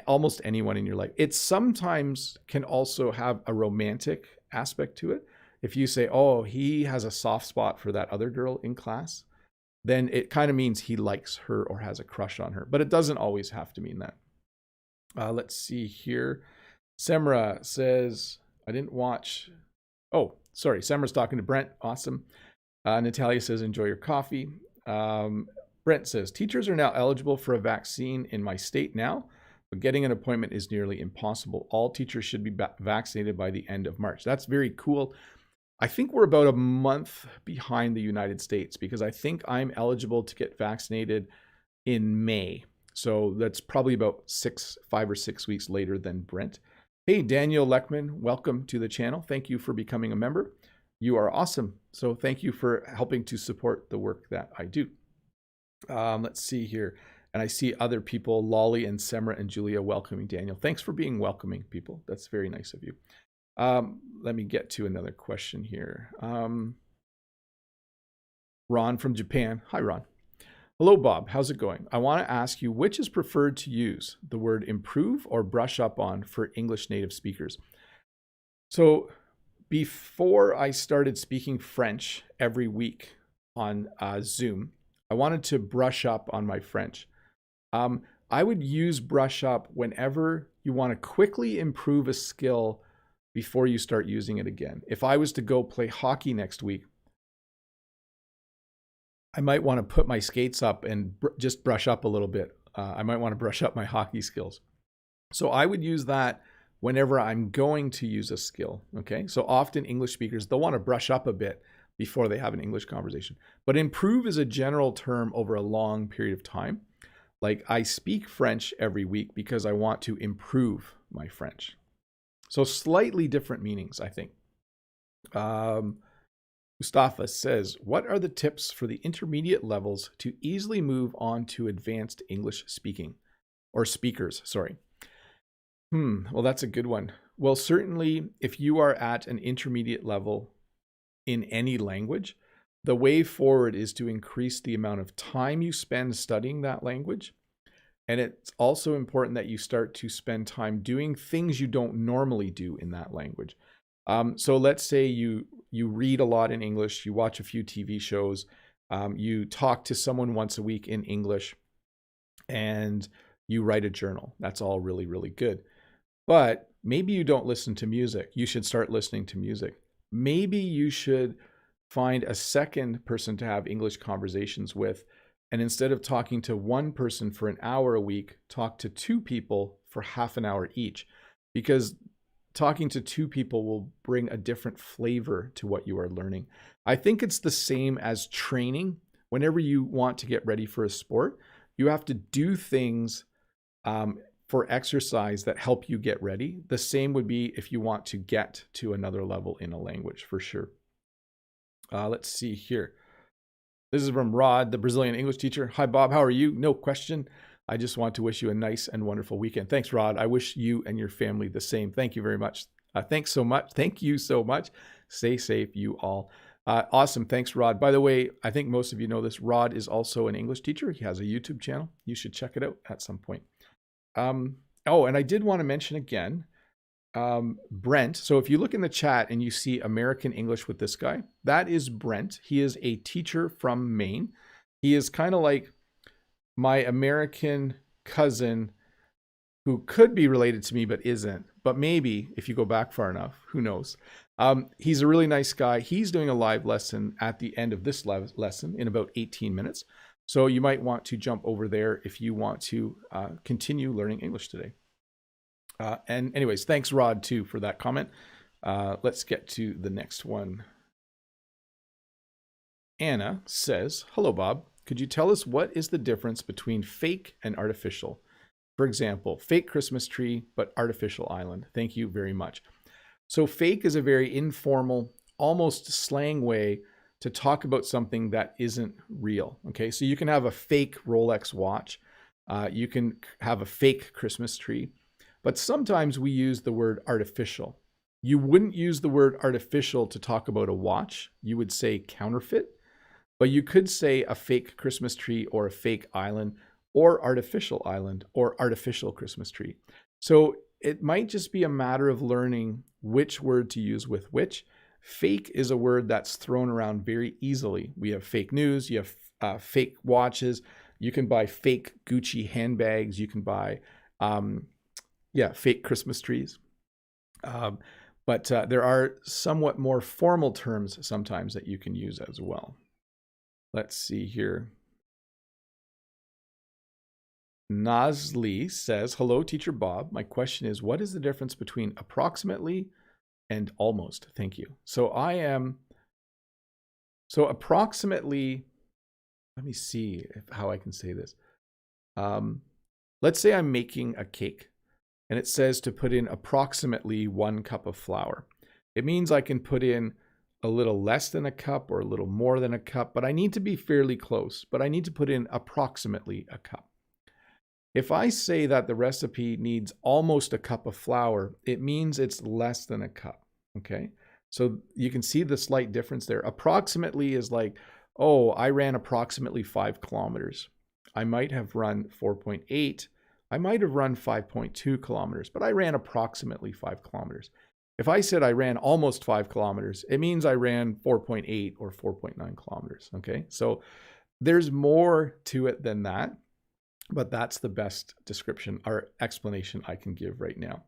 almost anyone in your life. It sometimes can also have a romantic aspect to it. If you say, oh, he has a soft spot for that other girl in class, then it kind of means he likes her or has a crush on her. But it doesn't always have to mean that. Let's see here. Semra says, I didn't watch. Oh, sorry. Semra's talking to Brent. Awesome. Natalia says, enjoy your coffee. Brent says, teachers are now eligible for a vaccine in my state now, but getting an appointment is nearly impossible. All teachers should be vaccinated by the end of March. That's very cool. I think we're about a month behind the United States because I think I'm eligible to get vaccinated in May. So that's probably about 5 or 6 weeks later than Brent. Hey, Daniel Leckman, welcome to the channel. Thank you for becoming a member. You are awesome. So thank you for helping to support the work that I do. Let's see here. And I see other people, Lolly and Semra and Julia, welcoming Daniel. Thanks for being welcoming, people. That's very nice of you. Let me get to another question here. Ron from Japan. Hi, Ron. Hello, Bob. How's it going? I want to ask you, which is preferred to use, the word improve or brush up on for English native speakers? So before I started speaking French every week on Zoom, I wanted to brush up on my French. I would use brush up whenever you want to quickly improve a skill before you start using it again. If I was to go play hockey next week, I might want to put my skates up and just brush up a little bit. I might want to brush up my hockey skills. So I would use that whenever I'm going to use a skill, okay? So often English speakers, they'll want to brush up a bit before they have an English conversation. But improve is a general term over a long period of time. Like I speak French every week because I want to improve my French. So slightly different meanings, I think. Mustafa says, what are the tips for the intermediate levels to easily move on to advanced English speaking or speakers? Sorry. Well, that's a good one. Well, certainly if you are at an intermediate level in any language, the way forward is to increase the amount of time you spend studying that language. And it's also important that you start to spend time doing things you don't normally do in that language. So let's say you read a lot in English, you watch a few TV shows, you talk to someone once a week in English, and you write a journal. That's all really, really good. But maybe you don't listen to music. You should start listening to music. Maybe you should find a second person to have English conversations with. And instead of talking to one person for an hour a week, talk to two people for half an hour each. Because talking to two people will bring a different flavor to what you are learning. I think it's the same as training. Whenever you want to get ready for a sport, you have to do things for exercise that help you get ready. The same would be if you want to get to another level in a language, for sure. Let's see here. This is from Rod, the Brazilian English teacher. Hi, Bob. How are you? No question. I just want to wish you a nice and wonderful weekend. Thanks, Rod. I wish you and your family the same. Thank you very much. Thanks so much. Thank you so much. Stay safe, you all. Awesome. Thanks, Rod. By the way, I think most of you know this. Rod is also an English teacher. He has a YouTube channel. You should check it out at some point. Oh, and I did want to mention again, Brent. So if you look in the chat and you see American English with this guy, that is Brent. He is a teacher from Maine. He is kind of like my American cousin who could be related to me but isn't. But maybe if you go back far enough, who knows? He's a really nice guy. He's doing a live lesson at the end of this lesson in about 18 minutes. So you might want to jump over there if you want to continue learning English today. And anyways, thanks, Rod, too, for that comment. Let's get to the next one. Anna says, hello, Bob. Could you tell us what is the difference between fake and artificial? For example, fake Christmas tree, but artificial island. Thank you very much. So fake is a very informal, almost slang way to talk about something that isn't real. Okay, so you can have a fake Rolex watch. You can have a fake Christmas tree. But sometimes we use the word artificial. You wouldn't use the word artificial to talk about a watch. You would say counterfeit. But you could say a fake Christmas tree or a fake island or artificial island or artificial Christmas tree. So it might just be a matter of learning which word to use with which. Fake is a word that's thrown around very easily. We have fake news, you have fake watches, you can buy fake Gucci handbags, you can buy fake Christmas trees. But there are somewhat more formal terms sometimes that you can use as well. Let's see here. Nazli says, hello, Teacher Bob. My question is, what is the difference between approximately and almost? Thank you. So approximately, let me see how I can say this. Let's say I'm making a cake and it says to put in approximately 1 cup of flour. It means I can put in a little less than a cup or a little more than a cup, but I need to be fairly close, but I need to put in approximately a cup. If I say that the recipe needs almost a cup of flour, it means it's less than a cup, okay? So you can see the slight difference there. Approximately is like, oh, I ran approximately 5 kilometers. I might have run 4.8. I might have run 5.2 kilometers, but I ran approximately 5 kilometers. If I said I ran almost 5 kilometers, it means I ran 4.8 or 4.9 kilometers, okay? So there's more to it than that, but that's the best description or explanation I can give right now.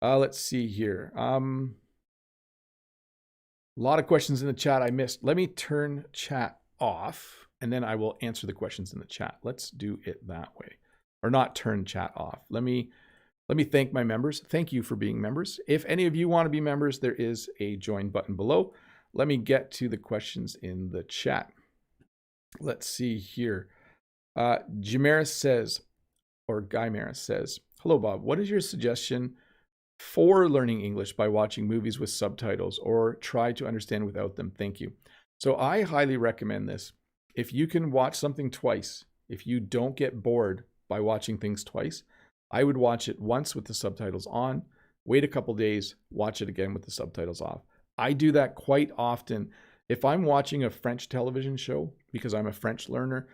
Let's see here. A lot of questions in the chat I missed. Let me turn chat off and then I will answer the questions in the chat. Let's do it that way. Or not turn chat off. Let me thank my members. Thank you for being members. If any of you want to be members, there is a join button below. Let me get to the questions in the chat. Let's see here. Jimaris says, or Guy Maris says, hello, Bob. What is your suggestion for learning English by watching movies with subtitles or try to understand without them? Thank you. So I highly recommend this. If you can watch something twice, if you don't get bored by watching things twice, I would watch it once with the subtitles on, wait a couple days, watch it again with the subtitles off. I do that quite often. If I'm watching a French television show, because I'm a French learner,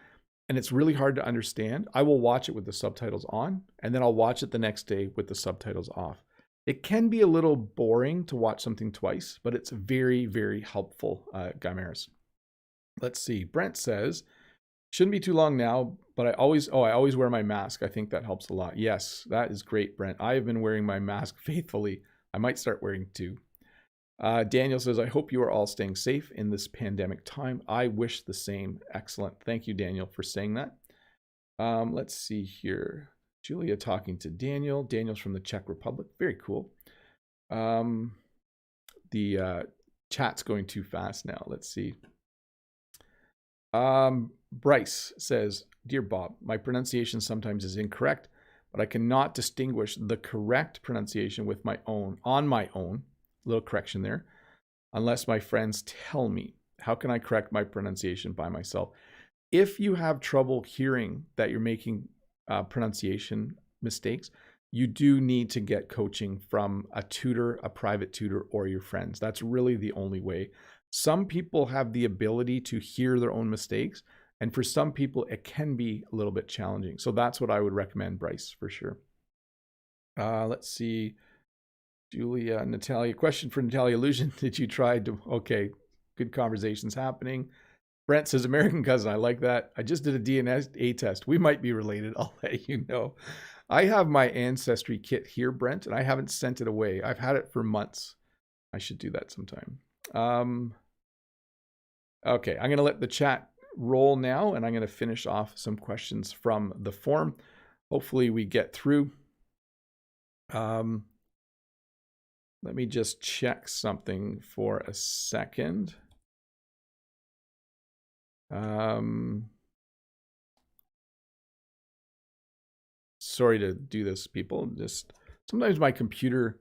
and it's really hard to understand, I will watch it with the subtitles on, and then I'll watch it the next day with the subtitles off. It can be a little boring to watch something twice, but it's very, very helpful, Guy Maris. Let's see. Brent says, shouldn't be too long now, but I always wear my mask. I think that helps a lot. Yes, that is great, Brent. I have been wearing my mask faithfully. I might start wearing two. Daniel says, I hope you are all staying safe in this pandemic time. I wish the same. Excellent. Thank you, Daniel, for saying that. Let's see here. Julia talking to Daniel. Daniel's from the Czech Republic. Very cool. The chat's going too fast now. Let's see. Bryce says, Dear Bob, my pronunciation sometimes is incorrect, but I cannot distinguish the correct pronunciation with my own, on my own, little correction there, unless my friends tell me. How can I correct my pronunciation by myself? If you have trouble hearing that you're making pronunciation mistakes, you do need to get coaching from a tutor, a private tutor, or your friends. That's really the only way. Some people have the ability to hear their own mistakes, and for some people, it can be a little bit challenging. So that's what I would recommend, Bryce, for sure. Let's see. Julia, Natalia, question for Natalia Illusion. Did you try to, okay, good conversations happening. Brent says, American cousin, I like that. I just did a DNA test. We might be related. I'll let you know. I have my ancestry kit here, Brent, and I haven't sent it away. I've had it for months. I should do that sometime. Okay, I'm going to let the chat roll now, and I'm going to finish off some questions from the forum. Hopefully we get through. Let me just check something for a second. Sorry to do this, people. Just sometimes my computer.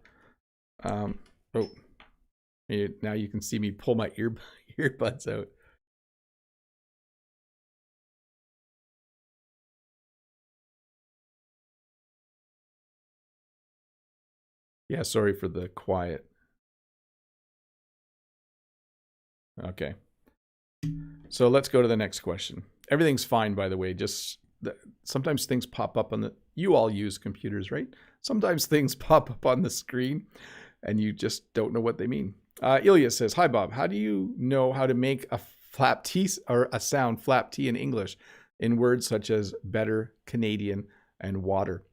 Oh, now you can see me pull my earbuds out. Yeah, sorry for the quiet. Okay. So let's go to the next question. Everything's fine, by the way. Just sometimes things pop up on the, you all use computers, right? Sometimes things pop up on the screen and you just don't know what they mean. Ilya says, hi, Bob. How do you know how to make a flaptise or a sound flap T in English in words such as better, Canadian, and water?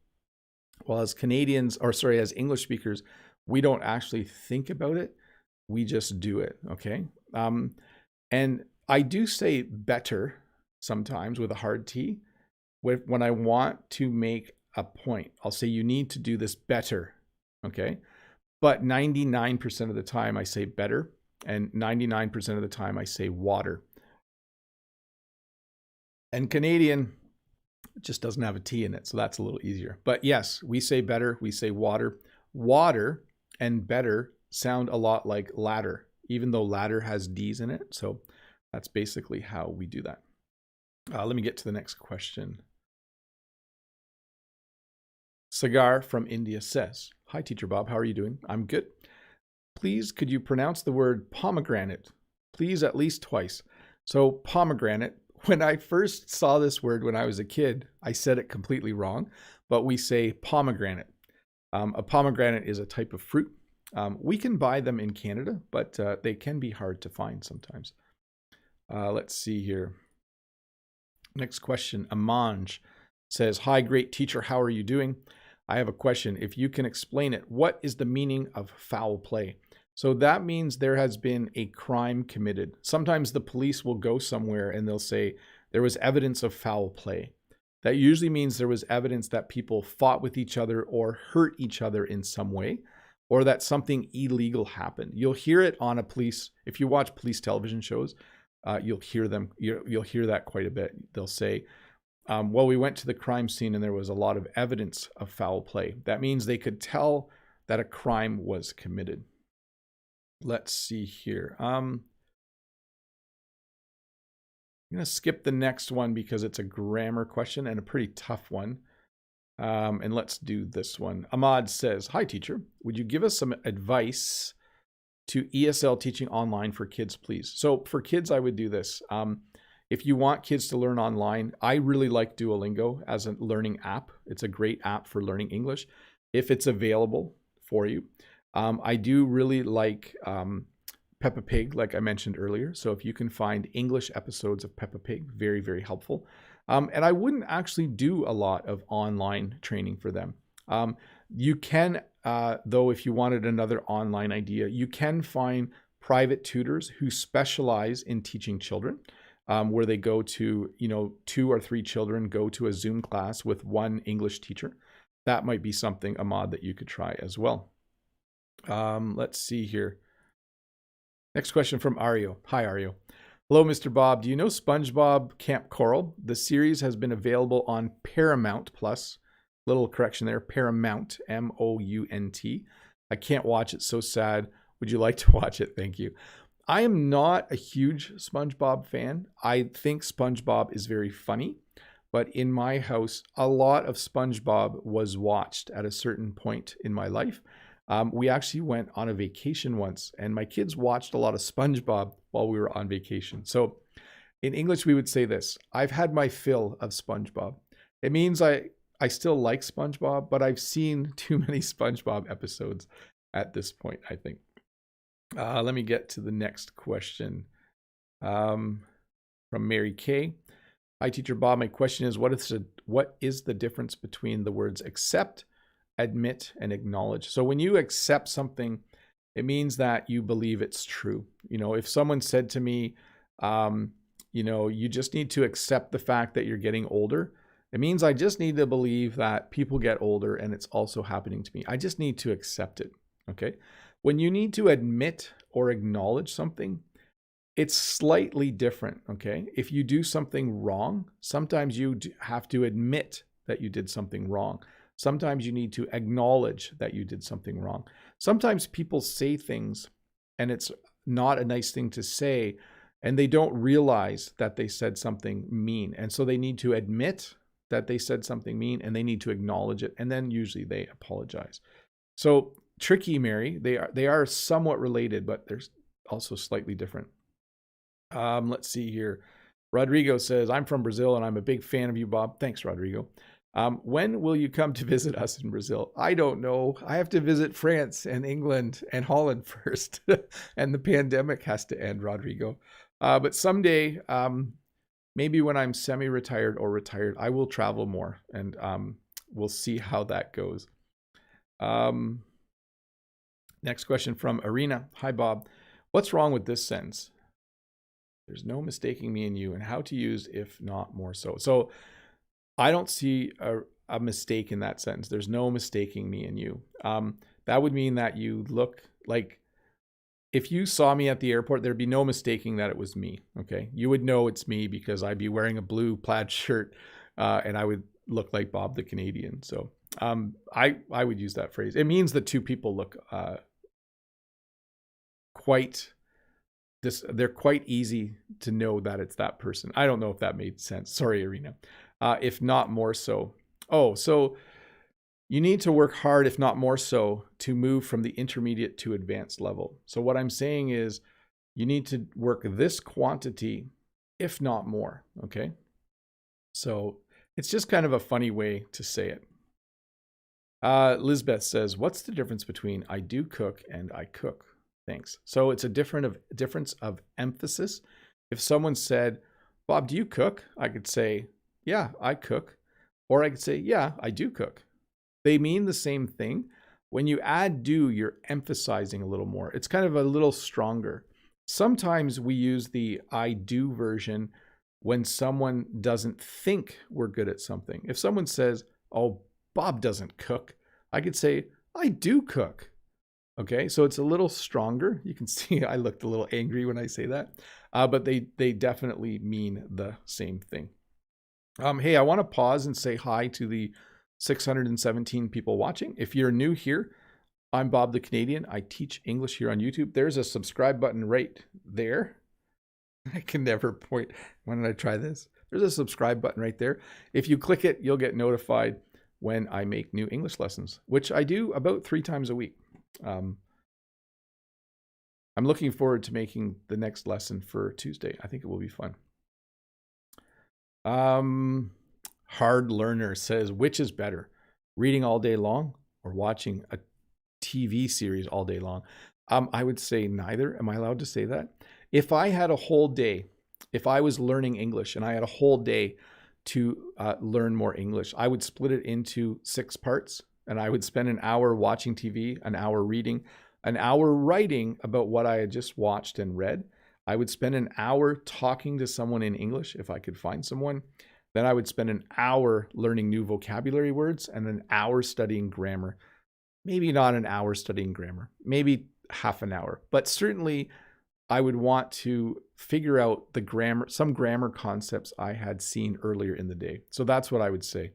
Well, as Canadians, or sorry, as English speakers, we don't actually think about it. We just do it, okay? And I do say better sometimes with a hard T. When I want to make a point, I'll say you need to do this better, okay? But 99% of the time I say better, and 99% of the time I say water. And Canadian, It just doesn't have a T in it, so that's a little easier. But yes, we say better, we say water. Water and better sound a lot like ladder, even though ladder has D's in it. So that's basically how we do that. Let me get to the next question. Sagar from India says, "Hi, Teacher Bob. How are you doing? I'm good. Please, could you pronounce the word pomegranate? Please, at least twice." So pomegranate, when I first saw this word when I was a kid, I said it completely wrong, but we say pomegranate. A pomegranate is a type of fruit. We can buy them in Canada, but they can be hard to find sometimes. Let's see here. Next question. Amanj says, "Hi, great teacher. How are you doing? I have a question. If you can explain it, what is the meaning of foul play?" So that means there has been a crime committed. Sometimes the police will go somewhere and they'll say there was evidence of foul play. That usually means there was evidence that people fought with each other or hurt each other in some way, or that something illegal happened. You'll hear it on a police, if you watch police television shows, you'll hear that quite a bit. They'll say, well, we went to the crime scene and there was a lot of evidence of foul play. That means they could tell that a crime was committed. Let's see here. I'm going to skip the next one because it's a grammar question and a pretty tough one. And let's do this one. Ahmad says, "Hi, teacher. Would you give us some advice to ESL teaching online for kids, please?" So for kids, I would do this. If you want kids to learn online, I really like Duolingo as a learning app. It's a great app for learning English if it's available for you. I do really like Peppa Pig, like I mentioned earlier. So if you can find English episodes of Peppa Pig, very, very helpful. And I wouldn't actually do a lot of online training for them. You can, though, if you wanted another online idea, you can find private tutors who specialize in teaching children, where they go to, 2 or 3 children go to a Zoom class with one English teacher. That might be something, Ahmad, that you could try as well. Let's see here. Next question from Ario. Hi, Ario. "Hello, Mr. Bob. Do you know SpongeBob Camp Coral? The series has been available on Paramount Plus." Little correction there, Paramount, M-O-U-N-T. "I can't watch it, so sad. Would you like to watch it? Thank you." I am not a huge SpongeBob fan. I think SpongeBob is very funny, but in my house, a lot of SpongeBob was watched at a certain point in my life. We actually went on a vacation once, and my kids watched a lot of SpongeBob while we were on vacation. So in English, we would say this: I've had my fill of SpongeBob. It means I still like SpongeBob, but I've seen too many SpongeBob episodes at this point, I think. Let me get to the next question from marykay. "Hi, Teacher Bob. My question is, what is the difference between the words accept, admit, and acknowledge?" So when you accept something, it means that you believe it's true. If someone said to me, you just need to accept the fact that you're getting older, it means I just need to believe that people get older and it's also happening to me. I just need to accept it. Okay. When you need to admit or acknowledge something, it's slightly different. Okay. If you do something wrong, sometimes you have to admit that you did something wrong. Sometimes you need to acknowledge that you did something wrong. Sometimes people say things and it's not a nice thing to say, and they don't realize that they said something mean. And so they need to admit that they said something mean, and they need to acknowledge it. And then usually they apologize. So tricky, Mary. They are somewhat related, but they're also slightly different. Let's see here. Rodrigo says, "I'm from Brazil and I'm a big fan of you, Bob." Thanks, Rodrigo. "When will you come to visit us in Brazil?" I don't know. I have to visit France and England and Holland first. And the pandemic has to end, Rodrigo. But someday, maybe when I'm semi-retired or retired, I will travel more, and we'll see how that goes. Next question from Arena. "Hi, Bob. What's wrong with this sentence? There's no mistaking me and you, and how to use if not more so." So I don't see a mistake in that sentence. There's no mistaking me and you. That would mean that you look like, if you saw me at the airport, there'd be no mistaking that it was me. Okay. You would know it's me because I'd be wearing a blue plaid shirt and I would look like Bob the Canadian. So I would use that phrase. It means that two people look they're quite easy to know that it's that person. I don't know if that made sense. Sorry, Irina. If not more so. Oh, so you need to work hard, if not more so, to move from the intermediate to advanced level. So what I'm saying is you need to work this quantity, if not more, okay? So it's just kind of a funny way to say it. Lisbeth says, what's the difference between I do cook and I cook? Thanks. So it's a difference of emphasis. If someone said, Bob, do you cook? I could say, yeah, I cook. Or I could say, yeah, I do cook. They mean the same thing. When you add do, you're emphasizing a little more. It's kind of a little stronger. Sometimes we use the I do version when someone doesn't think we're good at something. If someone says, oh, Bob doesn't cook, I could say, I do cook. Okay, so it's a little stronger. You can see I looked a little angry when I say that, but they definitely mean the same thing. Hey, I want to pause and say hi to the 617 people watching. If you're new here, I'm Bob the Canadian. I teach English here on YouTube. There's a subscribe button right there. I can never point. When did I try this? There's a subscribe button right there. If you click it, you'll get notified when I make new English lessons, which I do about 3 times a week. I'm looking forward to making the next lesson for Tuesday. I think it will be fun. Hard Learner says, which is better, reading all day long or watching a TV series all day long? I would say neither. Am I allowed to say that? If I had a whole day, if I was learning English and I had a whole day to learn more English, I would split it into 6 parts. And I would spend an hour watching TV, an hour reading, an hour writing about what I had just watched and read. I would spend an hour talking to someone in English if I could find someone. Then I would spend an hour learning new vocabulary words and an hour studying grammar. Maybe not an hour studying grammar, maybe half an hour, but certainly I would want to figure out the grammar, some grammar concepts I had seen earlier in the day. So that's what I would say.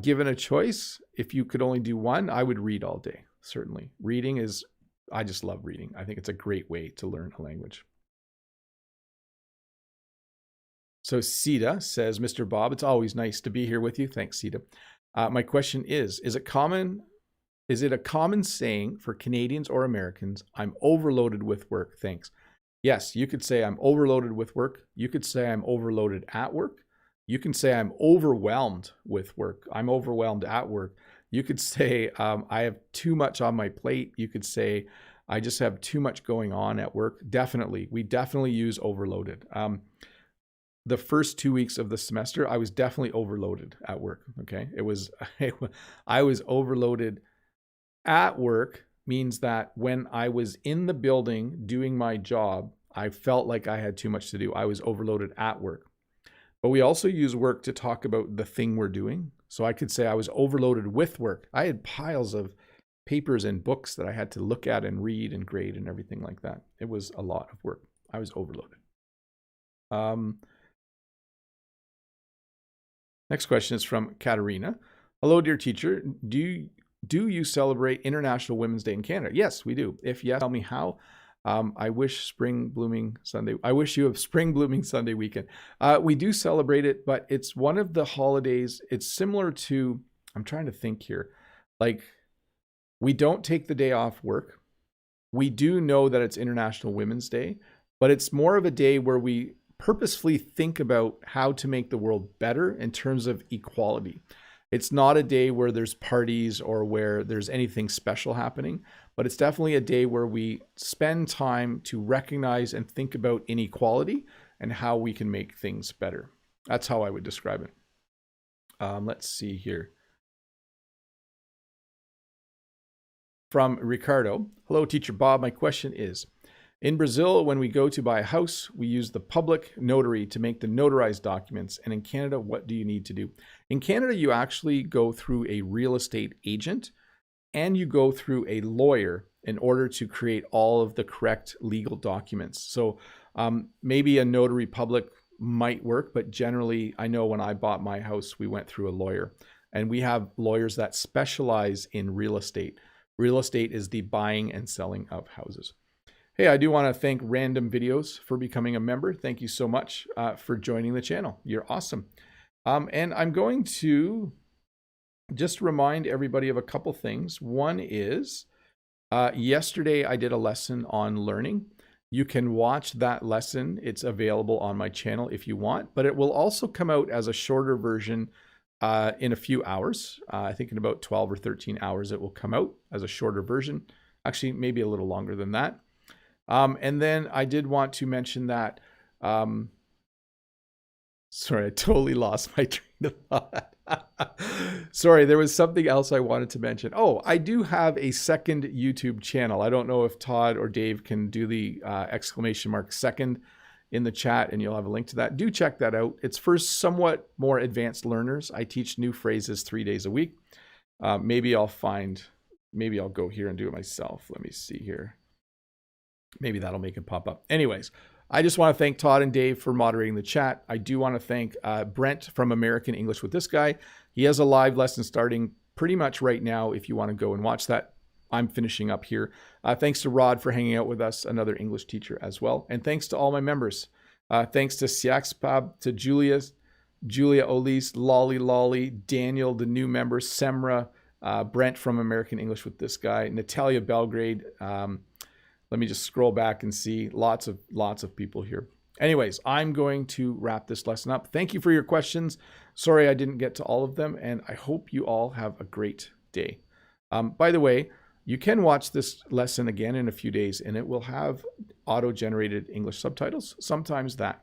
Given a choice, if you could only do one, I would read all day. Certainly. Reading is, I just love reading. I think it's a great way to learn a language. So Sita says, Mr. Bob, it's always nice to be here with you. Thanks, Sita. My question is it a common saying for Canadians or Americans, I'm overloaded with work? Thanks. Yes, you could say I'm overloaded with work. You could say I'm overloaded at work. You can say I'm overwhelmed with work. I'm overwhelmed at work. You could say I have too much on my plate. You could say I just have too much going on at work. Definitely. We definitely use overloaded. The first 2 weeks of the semester, I was definitely overloaded at work. Okay. I was overloaded at work means that when I was in the building doing my job, I felt like I had too much to do. I was overloaded at work. But we also use work to talk about the thing we're doing. So I could say I was overloaded with work. I had piles of papers and books that I had to look at and read and grade and everything like that. It was a lot of work. I was overloaded. Next question is from Katerina. Hello, dear teacher. Do you celebrate International Women's Day in Canada? Yes, we do. If yes, tell me how. I wish you a spring blooming Sunday weekend. We do celebrate it, but it's one of the holidays. It's similar to, I'm trying to think here. Like, we don't take the day off work. We do know that it's International Women's Day, but it's more of a day where we purposefully think about how to make the world better in terms of equality. It's not a day where there's parties or where there's anything special happening, but it's definitely a day where we spend time to recognize and think about inequality and how we can make things better. That's how I would describe it. Let's see here. From Ricardo. Hello, Teacher Bob. My question is, in Brazil, when we go to buy a house, we use the public notary to make the notarized documents. And in Canada, what do you need to do? In Canada, you actually go through a real estate agent and you go through a lawyer in order to create all of the correct legal documents. So maybe a notary public might work, but generally I know when I bought my house, we went through a lawyer, and we have lawyers that specialize in real estate. Real estate is the buying and selling of houses. Hey, I do want to thank Random Videos for becoming a member. Thank you so much for joining the channel. You're awesome. And I'm going to just remind everybody of a couple things. One is yesterday I did a lesson on learning. You can watch that lesson. It's available on my channel if you want, but it will also come out as a shorter version in a few hours. I think in about 12 or 13 hours it will come out as a shorter version. Actually, maybe a little longer than that. And then I did want to mention that, sorry, I totally lost my train of thought. Sorry, there was something else I wanted to mention. Oh, I do have a second YouTube channel. I don't know if Todd or Dave can do the exclamation mark second in the chat, and you'll have a link to that. Do check that out. It's for somewhat more advanced learners. I teach new phrases 3 days a week. Maybe I'll go here and do it myself. Let me see here. Maybe that'll make it pop up. Anyways, I just want to thank Todd and Dave for moderating the chat. I do want to thank Brent from American English with This Guy. He has a live lesson starting pretty much right now if you want to go and watch that. I'm finishing up here. Thanks to Rod for hanging out with us, another English teacher as well. And thanks to all my members. Thanks to Siaxpab, to Julia Olise, Lolly, Daniel, the new member, Semra, Brent from American English with This Guy, Natalia Belgrade. Let me just scroll back and see lots of people here. Anyways, I'm going to wrap this lesson up. Thank you for your questions. Sorry I didn't get to all of them, and I hope you all have a great day. By the way, you can watch this lesson again in a few days, and it will have auto-generated English subtitles. Sometimes that